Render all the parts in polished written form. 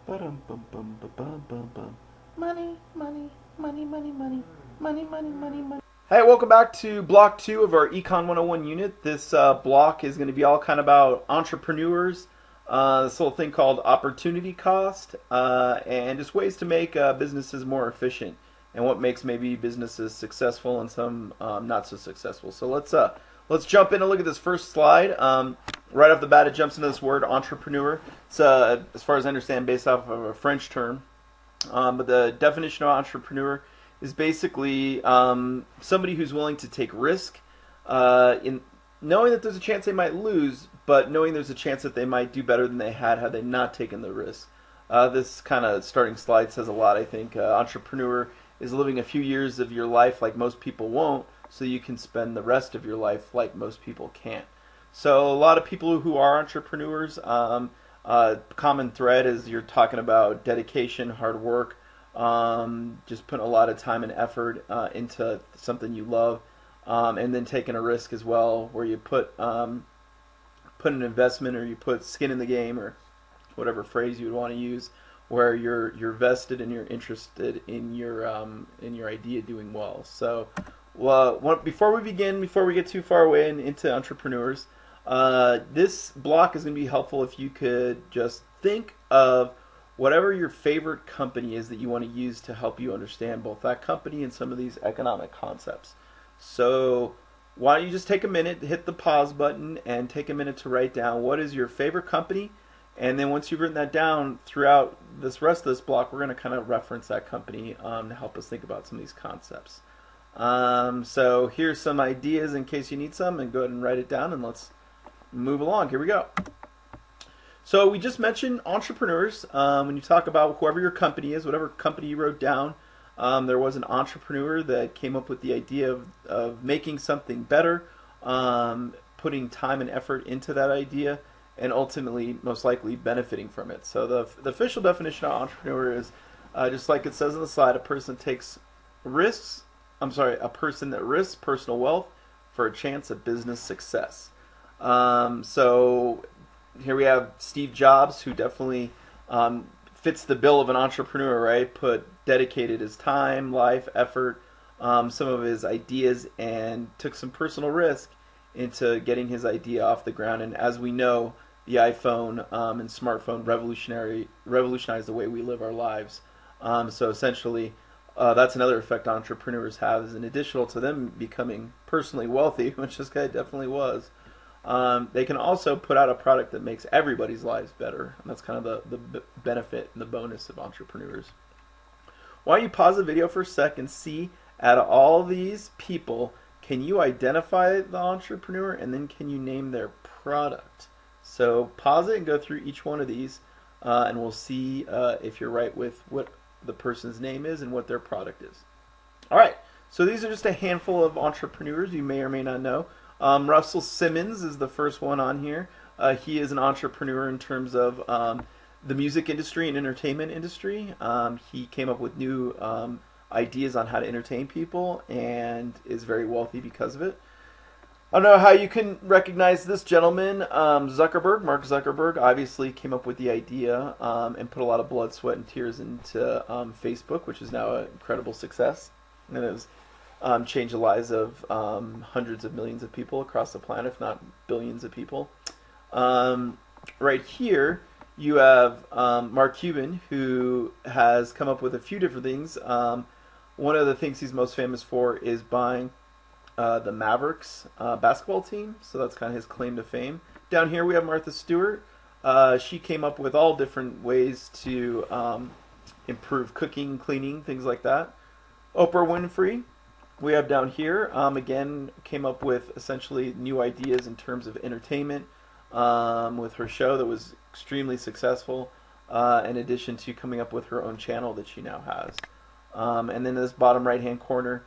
Ba-dum-bum-bum-ba-bum-bum-bum. Money, money, money, money, money, money, money, money, money. Hey, welcome back to block 2 of our Econ 101 unit. This block is going to be all kind of about entrepreneurs, this little thing called opportunity cost, and just ways to make businesses more efficient, and what makes maybe businesses successful and some not so successful. So let's jump in and look at this first slide. Right off the bat, it jumps into this word entrepreneur. It's, as far as I understand, based off of a French term. But the definition of entrepreneur is basically somebody who's willing to take risk in knowing that there's a chance they might lose, but knowing there's a chance that they might do better than they had they not taken the risk. This kind of starting slide says a lot, I think. Entrepreneur is living a few years of your life like most people won't, so you can spend the rest of your life like most people can't. So a lot of people who are entrepreneurs, common thread is you're talking about dedication, hard work, just putting a lot of time and effort into something you love, and then taking a risk as well, where you put an investment or you put skin in the game, or whatever phrase you would want to use, where you're vested and you're interested in your idea doing well. So, before we get too far away into entrepreneurs, this block is going to be helpful if you could just think of whatever your favorite company is that you want to use to help you understand both that company and some of these economic concepts. So why don't you just take a minute, hit the pause button, and take a minute to write down what is your favorite company, and then once you've written that down, throughout this rest of this block, we're going to kind of reference that company to help us think about some of these concepts. So here's some ideas in case you need some, and go ahead and write it down, and let's move along. Here we go. So we just mentioned entrepreneurs. When you talk about whoever your company is, whatever company you wrote down, there was an entrepreneur that came up with the idea of making something better, putting time and effort into that idea, and ultimately most likely benefiting from it. So the official definition of entrepreneur is, just like it says on the slide, a person that risks personal wealth for a chance at business success. So here we have Steve Jobs, who definitely fits the bill of an entrepreneur, right? Dedicated his time, life, effort, some of his ideas, and took some personal risk into getting his idea off the ground. And as we know, the iPhone and smartphone revolutionized the way we live our lives. So essentially, that's another effect entrepreneurs have, is in addition to them becoming personally wealthy, which this guy definitely was. They can also put out a product that makes everybody's lives better. And that's kind of the benefit and the bonus of entrepreneurs. Why don't you pause the video for a sec and see, out of all these people, can you identify the entrepreneur, and then can you name their product? So pause it and go through each one of these, and we'll see if you're right with what the person's name is and what their product is. All right, so these are just a handful of entrepreneurs you may or may not know. Russell Simmons is the first one on here. He is an entrepreneur in terms of the music industry and entertainment industry. He came up with new ideas on how to entertain people and is very wealthy because of it. I don't know how you can recognize this gentleman. Mark Zuckerberg, obviously came up with the idea and put a lot of blood, sweat, and tears into Facebook, which is now an incredible success. And it has changed the lives of hundreds of millions of people across the planet, if not billions of people. Right here, you have Mark Cuban, who has come up with a few different things. One of the things he's most famous for is buying the Mavericks basketball team, so that's kind of his claim to fame. Down here we have Martha Stewart. She came up with all different ways to improve cooking, cleaning, things like that. Oprah Winfrey, we have down here, again, came up with essentially new ideas in terms of entertainment with her show that was extremely successful, in addition to coming up with her own channel that she now has. And then in this bottom right-hand corner,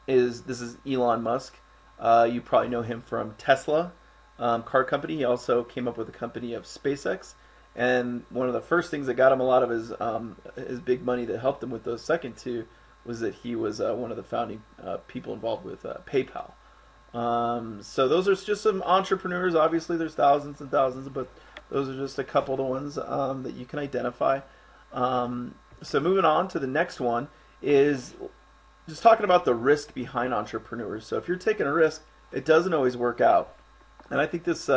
this is Elon Musk. You probably know him from Tesla car company. He also came up with a company of SpaceX, and one of the first things that got him a lot of his big money that helped him with those second two was that he was one of the founding people involved with PayPal. So those are just some entrepreneurs. Obviously, there's thousands and thousands, but Those are just a couple of the ones that you can identify. So moving on to the next one is just talking about the risk behind entrepreneurs. So if you're taking a risk, it doesn't always work out. And I think this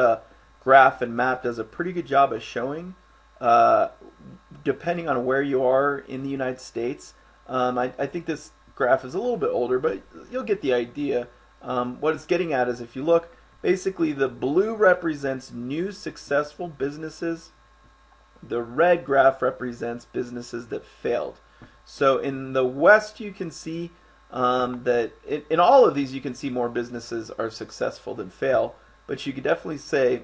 graph and map does a pretty good job of showing, depending on where you are in the United States. I think this graph is a little bit older, but you'll get the idea. What it's getting at is if you look, basically the blue represents new successful businesses. The red graph represents businesses that failed. So in the West, you can see that in all of these, you can see more businesses are successful than fail. But you could definitely say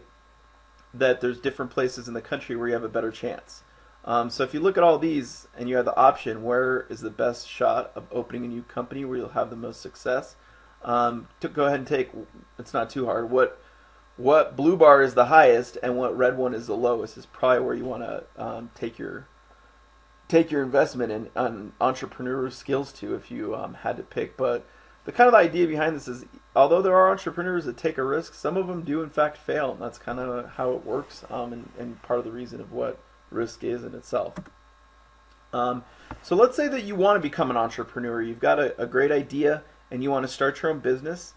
that there's different places in the country where you have a better chance. So if you look at all these and you have the option, where is the best shot of opening a new company where you'll have the most success? To go ahead and take, it's not too hard, what blue bar is the highest and what red one is the lowest is probably where you want to take your investment in entrepreneurial skills to, if you had to pick. But the kind of idea behind this is, although there are entrepreneurs that take a risk, some of them do in fact fail, and that's kind of how it works, and part of the reason of what risk is in itself. So let's say that you want to become an entrepreneur. You've got a great idea and you want to start your own business.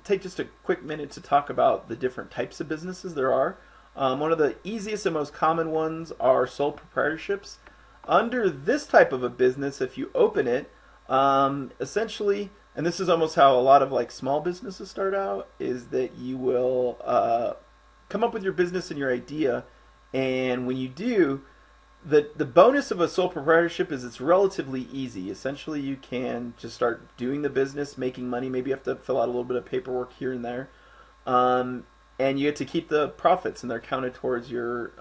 Take just a quick minute to talk about the different types of businesses there are. One of the easiest and most common ones are sole proprietorships. Under this type of a business, if you open it, essentially, and this is almost how a lot of like small businesses start out, is that you will come up with your business and your idea, and when you do, the bonus of a sole proprietorship is it's relatively easy. Essentially, you can just start doing the business, making money. Maybe you have to fill out a little bit of paperwork here and there, and you get to keep the profits, and they're counted towards your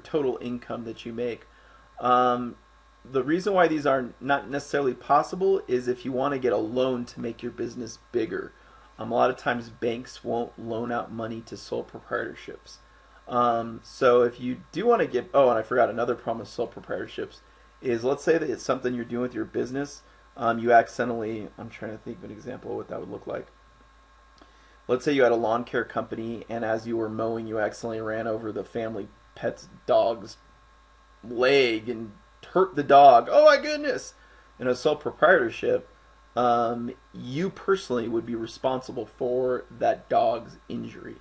total income that you make. The reason why these are not necessarily possible is if you want to get a loan to make your business bigger. A lot of times banks won't loan out money to sole proprietorships. So if you do want to get, oh, and I forgot another problem with sole proprietorships is, let's say that it's something you're doing with your business. You accidentally, I'm trying to think of an example of what that would look like. Let's say you had a lawn care company, and as you were mowing, you accidentally ran over the family pet's dog's leg and hurt the dog. Oh my goodness! In a sole proprietorship, you personally would be responsible for that dog's injury.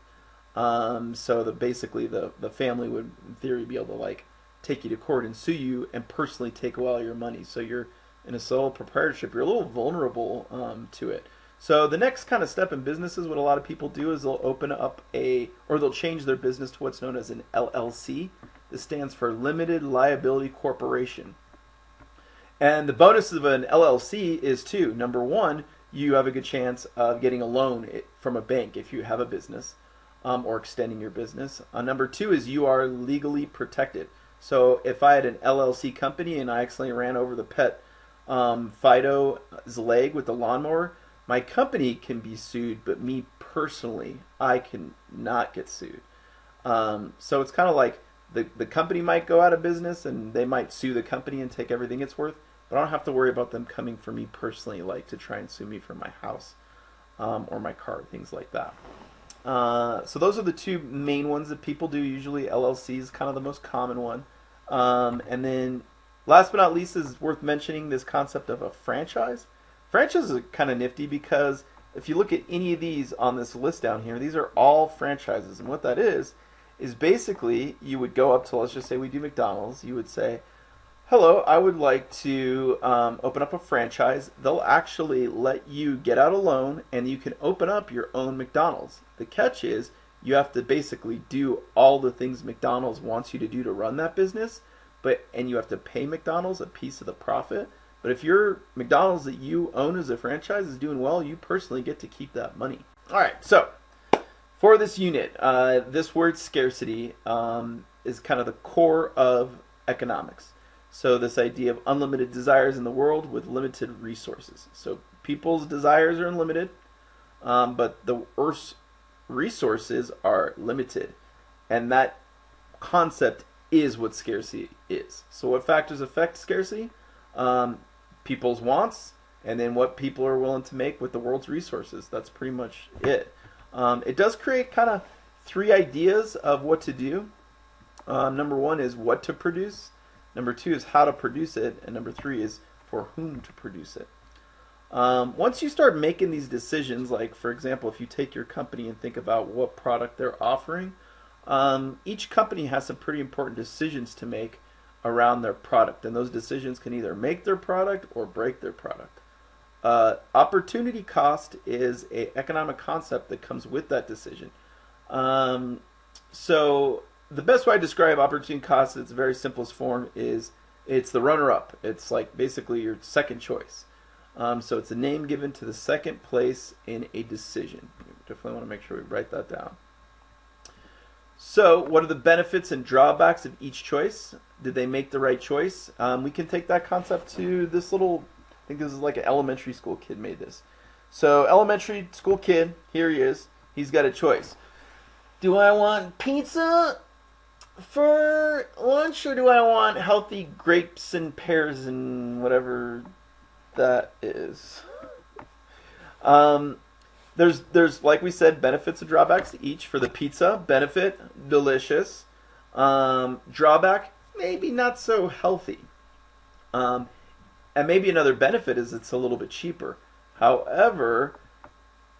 So basically the family would, in theory, be able to like take you to court and sue you and personally take away all your money. So you're in a sole proprietorship, you're a little vulnerable to it. So the next kind of step in businesses, what a lot of people do is they'll open up or they'll change their business to what's known as an LLC. This stands for Limited Liability Corporation. And the bonus of an LLC is two. Number one, you have a good chance of getting a loan from a bank if you have a business. Or extending your business. Number two is you are legally protected. So if I had an LLC company and I accidentally ran over the pet Fido's leg with the lawnmower, my company can be sued, but me personally, I can not get sued. So it's kind of like the company might go out of business and they might sue the company and take everything it's worth, but I don't have to worry about them coming for me personally, like to try and sue me for my house or my car, things like that. So those are the two main ones that people do usually. LLC is kind of the most common one. And then last but not least is worth mentioning this concept of a franchise. Franchise is kind of nifty because if you look at any of these on this list down here, these are all franchises. And what that is basically you would go up to, let's just say we do McDonald's. You would say, hello, I would like to open up a franchise. They'll actually let you get out a loan and you can open up your own McDonald's. The catch is you have to basically do all the things McDonald's wants you to do to run that business, and you have to pay McDonald's a piece of the profit. But if your McDonald's that you own as a franchise is doing well, you personally get to keep that money. All right, so for this unit, this word scarcity is kind of the core of economics. So this idea of unlimited desires in the world with limited resources. So people's desires are unlimited, but the Earth's resources are limited. And that concept is what scarcity is. So what factors affect scarcity? People's wants, and then what people are willing to make with the world's resources. That's pretty much it. It does create kind of three ideas of what to do. Number one is what to produce. Number two is how to produce it. And number three is for whom to produce it. Once you start making these decisions, like for example, if you take your company and think about what product they're offering, each company has some pretty important decisions to make around their product. And those decisions can either make their product or break their product. Opportunity cost is an economic concept that comes with that decision. So the best way I describe opportunity cost in its very simplest form is it's the runner-up. It's like basically your second choice. So it's a name given to the second place in a decision. We definitely want to make sure we write that down. So what are the benefits and drawbacks of each choice? Did they make the right choice? We can take that concept to this little, I think this is like an elementary school kid made this. So elementary school kid, here he is. He's got a choice. Do I want pizza for lunch, or do I want healthy grapes and pears and whatever that is? There's like we said, benefits and drawbacks to each. For the pizza, benefit, delicious. Drawback, maybe not so healthy. And maybe another benefit is it's a little bit cheaper. However,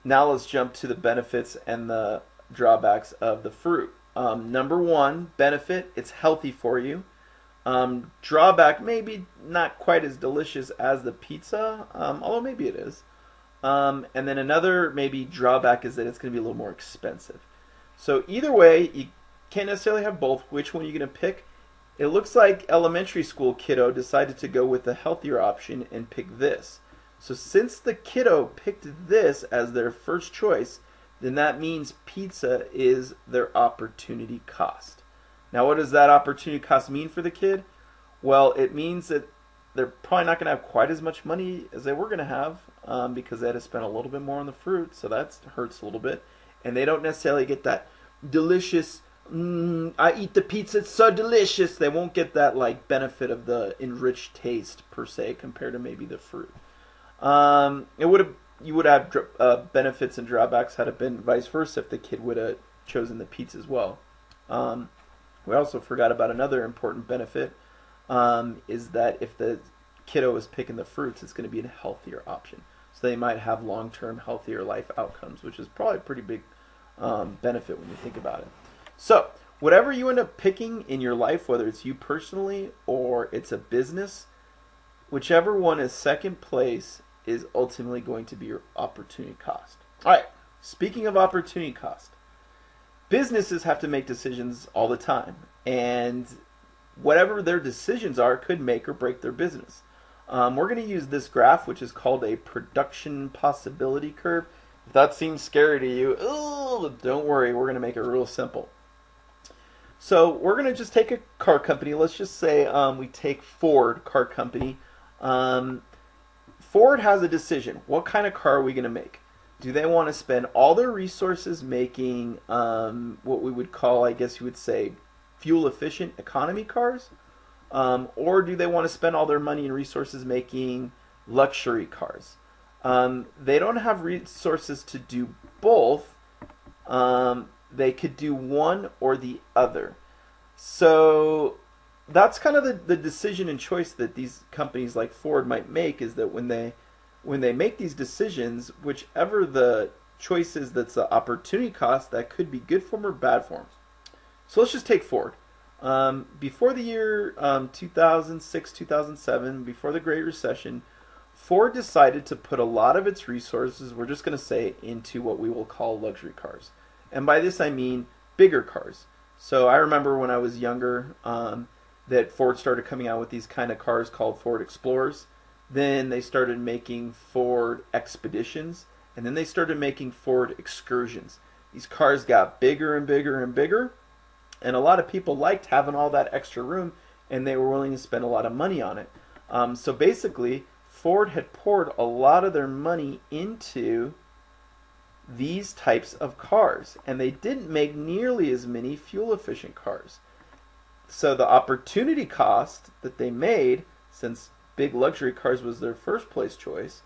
now let's jump to the benefits and the drawbacks of the fruit. Number one, benefit, it's healthy for you. Drawback, maybe not quite as delicious as the pizza, although maybe it is. And then another maybe drawback is that it's going to be a little more expensive. So either way, you can't necessarily have both. Which one are you going to pick? It looks like elementary school kiddo decided to go with the healthier option and pick this. So since the kiddo picked this as their first choice, then that means pizza is their opportunity cost. Now, what does that opportunity cost mean for the kid? Well, it means that they're probably not going to have quite as much money as they were going to have because they had to spend a little bit more on the fruit, so that hurts a little bit. And they don't necessarily get that delicious, I eat the pizza, it's so delicious. They won't get that like benefit of the enriched taste per se compared to maybe the fruit. You would have benefits and drawbacks had it been vice versa if the kid would have chosen the pizza as well. We also forgot about another important benefit, is that if the kiddo is picking the fruits, it's going to be a healthier option. So they might have long-term healthier life outcomes, which is probably a pretty big benefit when you think about it. So whatever you end up picking in your life, whether it's you personally or it's a business, whichever one is second place is ultimately going to be your opportunity cost. All right, speaking of opportunity cost, businesses have to make decisions all the time, and whatever their decisions are could make or break their business. We're going to use this graph, which is called a production possibility curve. If that seems scary to you, don't worry, we're going to make it real simple. So we're going to just take a car company. Let's just say we take Ford car company. Ford has a decision. What kind of car are we going to make? Do they want to spend all their resources making what we would call, I guess you would say, fuel-efficient economy cars? Or do they want to spend all their money and resources making luxury cars? They don't have resources to do both. They could do one or the other. So that's kind of the decision and choice that these companies like Ford might make, is that when they make these decisions, whichever the choice is that's the opportunity cost, that could be good for them or bad for them. So let's just take Ford. Before the year 2006, 2007, before the Great Recession, Ford decided to put a lot of its resources, we're just going to say, into what we will call luxury cars. And by this I mean bigger cars. So I remember when I was younger that Ford started coming out with these kind of cars called Ford Explorers. Then they started making Ford Expeditions, and then they started making Ford Excursions. These cars got bigger and bigger and bigger, and a lot of people liked having all that extra room, and they were willing to spend a lot of money on it. So basically, Ford had poured a lot of their money into these types of cars, and they didn't make nearly as many fuel-efficient cars. So the opportunity cost that they made, since big luxury cars was their first place choice,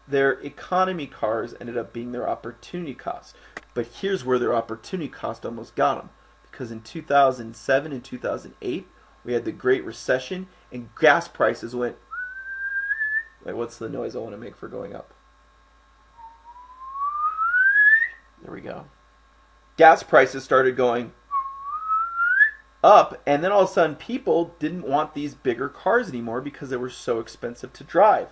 their economy cars ended up being their opportunity cost. But here's where their opportunity cost almost got them. Because in 2007 and 2008, we had the Great Recession, and gas prices went. Wait, what's the noise I want to make for going up? There we go. Gas prices started going up, and then all of a sudden people didn't want these bigger cars anymore because they were so expensive to drive.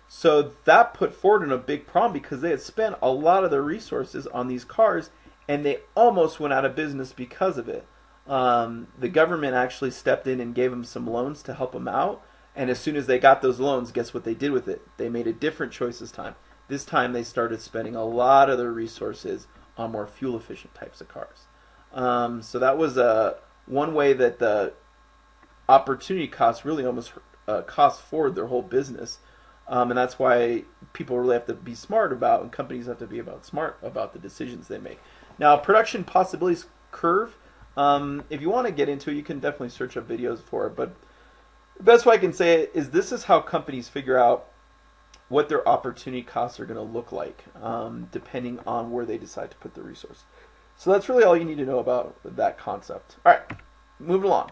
So that put Ford in a big problem because they had spent a lot of their resources on these cars, and they almost went out of business because of it. The government actually stepped in and gave them some loans to help them out, and as soon as they got those loans, guess what they did with it? They made a different choice this time. This time they started spending a lot of their resources on more fuel-efficient types of cars. So that was one way that the opportunity cost really almost cost Ford their whole business. And that's why people really have to be smart about, and companies have to be smart about the decisions they make. Now, Production Possibility Curve, if you want to get into it, you can definitely search up videos for it. But the best way I can say it is this is how companies figure out what their opportunity costs are going to look like, depending on where they decide to put the resource. So that's really all you need to know about that concept. All right, moving along.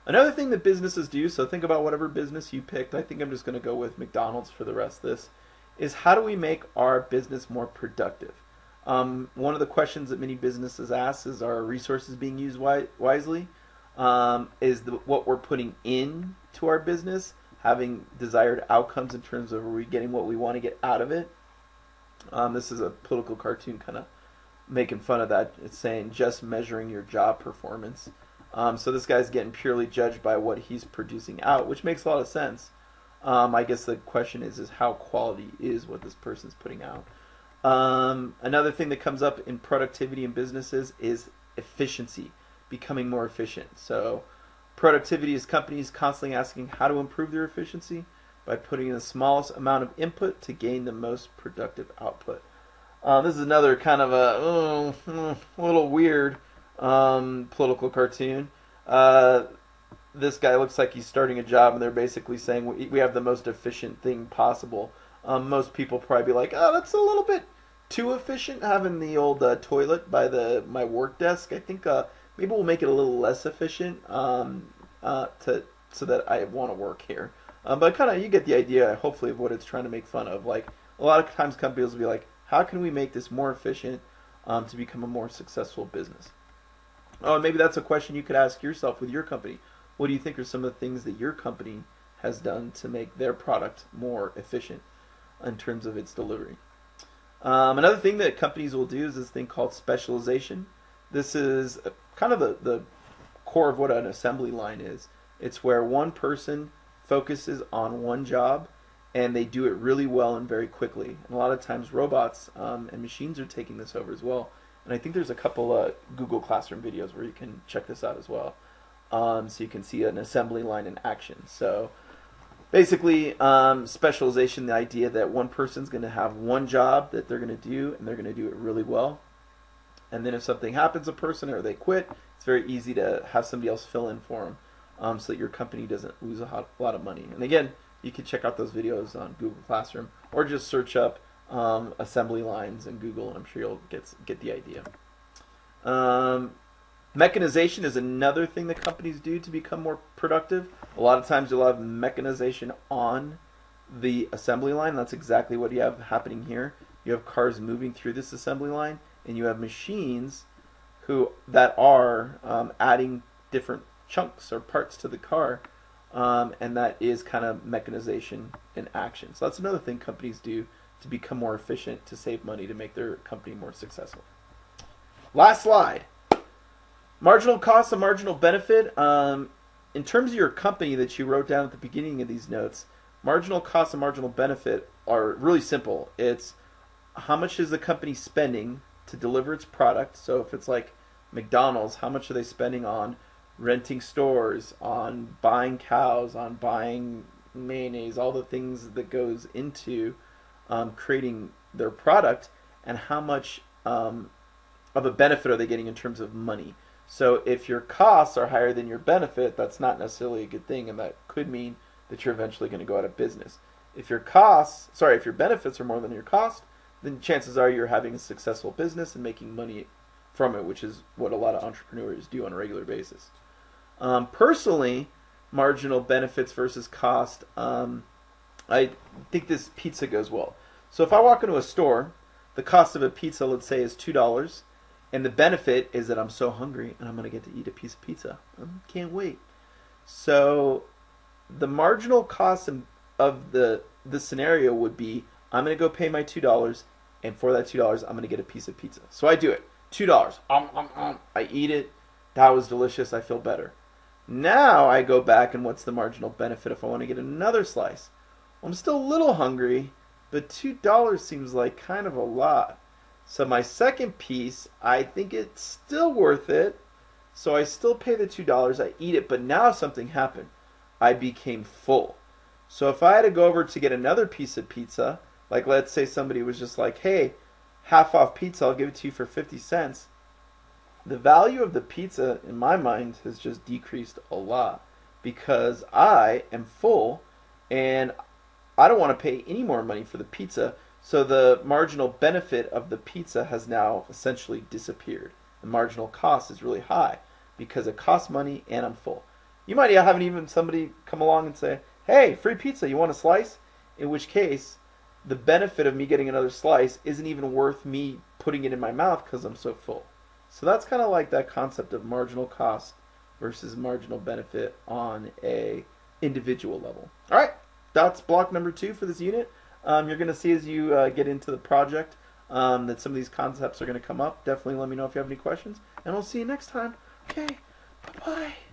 Another thing that businesses do, so think about whatever business you picked. I think I'm just going to go with McDonald's for the rest of this, is how do we make our business more productive? One of the questions that many businesses ask is, are resources being used wisely? Is what we're putting in to our business having desired outcomes in terms of are we getting what we want to get out of it? This is a political cartoon kind of making fun of that. It's saying just measuring your job performance. So this guy's getting purely judged by what he's producing out, which makes a lot of sense. I guess the question is how quality is what this person's putting out. Another thing that comes up in productivity in businesses is efficiency, becoming more efficient. So productivity is companies constantly asking how to improve their efficiency by putting in the smallest amount of input to gain the most productive output. This is another kind of a little weird political cartoon. This guy looks like he's starting a job, and they're basically saying we have the most efficient thing possible. Most people probably be like, oh, that's a little bit too efficient having the old toilet by my work desk. I think maybe we'll make it a little less efficient so that I want to work here. But kind of you get the idea, hopefully, of what it's trying to make fun of. Like a lot of times companies will be like, how can we make this more efficient to become a more successful business? Oh, maybe that's a question you could ask yourself with your company. What do you think are some of the things that your company has done to make their product more efficient in terms of its delivery? Another thing that companies will do is this thing called specialization. This is kind of the core of what an assembly line is. It's where one person focuses on one job and they do it really well and very quickly. And a lot of times robots and machines are taking this over as well. And I think there's a couple Google Classroom videos where you can check this out as well. So you can see an assembly line in action. So basically, specialization, the idea that one person's going to have one job that they're going to do, and they're going to do it really well. And then if something happens to a person or they quit, it's very easy to have somebody else fill in for them so that your company doesn't lose a lot of money. And again, you can check out those videos on Google Classroom or just search up assembly lines in Google, and I'm sure you'll get the idea. Mechanization is another thing that companies do to become more productive. A lot of times you'll have mechanization on the assembly line. That's exactly what you have happening here. You have cars moving through this assembly line, and you have machines that are adding different chunks or parts to the car, and that is kind of mechanization in action. So that's another thing companies do to become more efficient, to save money, to make their company more successful. Last slide. Marginal cost and marginal benefit. In terms of your company that you wrote down at the beginning of these notes, marginal cost and marginal benefit are really simple. It's how much is the company spending to deliver its product. So if it's like McDonald's, how much are they spending on renting stores, on buying cows, on buying mayonnaise, all the things that goes into creating their product, and how much of a benefit are they getting in terms of money. So if your costs are higher than your benefit, that's not necessarily a good thing, and that could mean that you're eventually going to go out of business. If your benefits are more than your cost, then chances are you're having a successful business and making money from it, which is what a lot of entrepreneurs do on a regular basis. Personally, marginal benefits versus cost, I think this pizza goes well. So if I walk into a store, the cost of a pizza, let's say, is $2, and the benefit is that I'm so hungry and I'm going to get to eat a piece of pizza. I can't wait. So the marginal cost of the scenario would be, I'm going to go pay my $2, and for that $2, I'm going to get a piece of pizza. So I do it. $2. I eat it. That was delicious. I feel better. Now I go back, and what's the marginal benefit if I want to get another slice? Well, I'm still a little hungry, but $2 seems like kind of a lot. So my second piece, I think it's still worth it. So I still pay the $2. I eat it, but now something happened. I became full. So if I had to go over to get another piece of pizza, like let's say somebody was just like, hey, half off pizza, I'll give it to you for 50 cents. The value of the pizza, in my mind, has just decreased a lot because I am full and I don't want to pay any more money for the pizza. So the marginal benefit of the pizza has now essentially disappeared. The marginal cost is really high because it costs money and I'm full. You might have even somebody come along and say, hey, free pizza, you want a slice? In which case, the benefit of me getting another slice isn't even worth me putting it in my mouth because I'm so full. So that's kind of like that concept of marginal cost versus marginal benefit on a individual level. All right, that's block number 2 for this unit. You're going to see as you get into the project that some of these concepts are going to come up. Definitely let me know if you have any questions, and I'll see you next time. Okay, bye-bye.